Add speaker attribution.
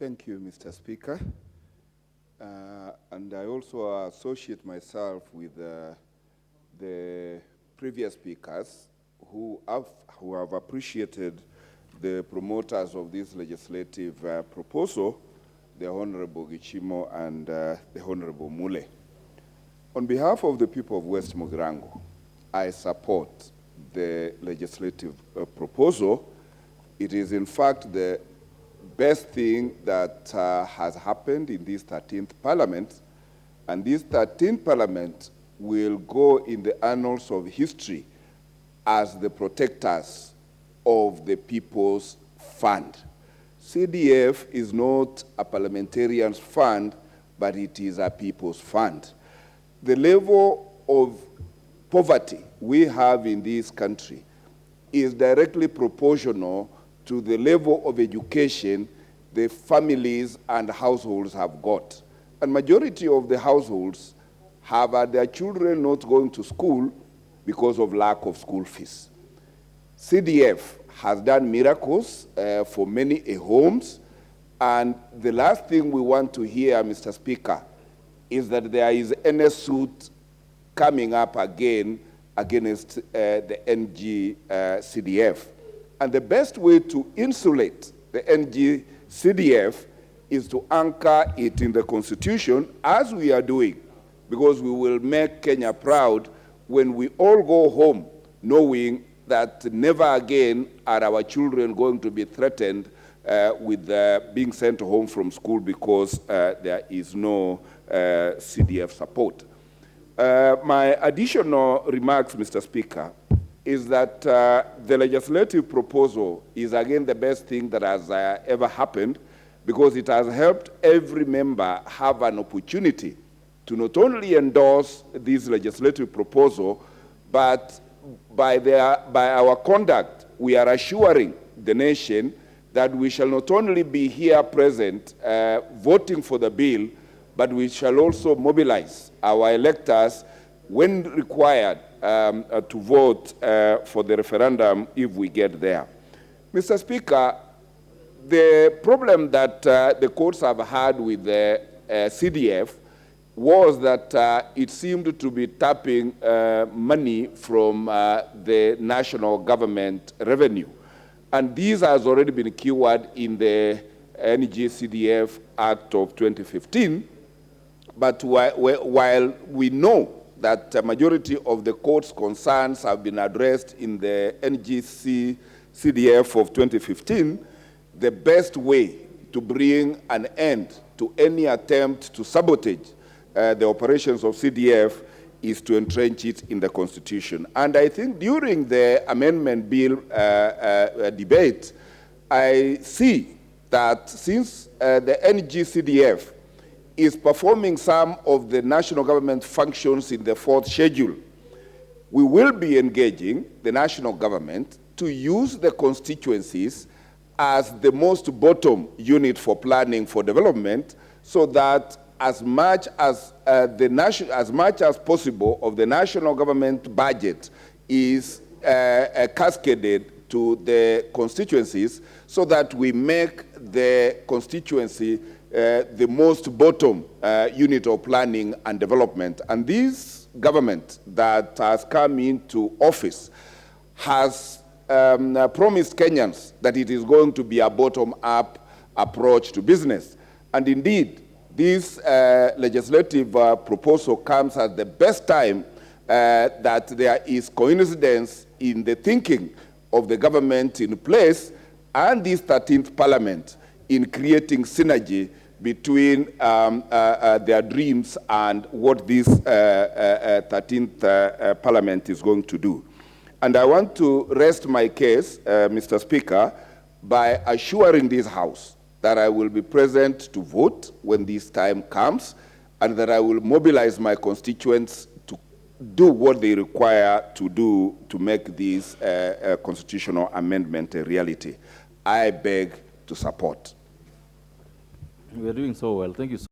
Speaker 1: Thank you, Mr. Speaker. And I also associate myself with the previous speakers who have appreciated the promoters of this legislative proposal, the Honorable Gichimo and the Honorable Mule. On behalf of the people of West Mugirango, I support the legislative proposal. It is in fact the best thing that has happened in this 13th Parliament, and this 13th Parliament will go in the annals of history as the protectors of the People's Fund. CDF is not a parliamentarian's fund, but it is a people's fund. The level of poverty we have in this country is directly proportional to the level of education the families and households have got. And majority of the households have their children not going to school because of lack of school fees. CDF has done miracles for many homes, and the last thing we want to hear, Mr. Speaker, is that there is any suit coming up again against the NG CDF. And the best way to insulate the NG CDF is to anchor it in the Constitution, as we are doing, because we will make Kenya proud when we all go home knowing that never again are our children going to be threatened with being sent home from school because there is no CDF support. My additional remarks, Mr. Speaker, is that the legislative proposal is again the best thing that has ever happened, because it has helped every member have an opportunity to not only endorse this legislative proposal, but by our conduct, we are assuring the nation that we shall not only be here present voting for the bill, but we shall also mobilize our electors when required to vote for the referendum if we get there. Mr. Speaker, the problem that the courts have had with the CDF was that it seemed to be tapping money from the national government revenue. And this has already been cured in the NG CDF Act of 2015. But while we know that the majority of the court's concerns have been addressed in the NGC CDF of 2015, the best way to bring an end to any attempt to sabotage the operations of CDF is to entrench it in the Constitution. And I think during the amendment bill debate, I see that since the NG CDF is performing some of the national government functions in the 4th schedule, we will be engaging the national government to use the constituencies as the most bottom unit for planning for development, so that as much as possible of the national government budget is cascaded to the constituencies, so that we make the constituency the most bottom unit of planning and development. And this government that has come into office has promised Kenyans that it is going to be a bottom-up approach to business. And indeed, this legislative proposal comes at the best time that there is coincidence in the thinking of the government in place and this 13th Parliament in creating synergy between their dreams and what this 13th Parliament is going to do. And I want to rest my case, Mr. Speaker, by assuring this House that I will be present to vote when this time comes, and that I will mobilize my constituents to do what they require to do to make this constitutional amendment a reality. I beg to support.
Speaker 2: We are doing so well. Thank you so much.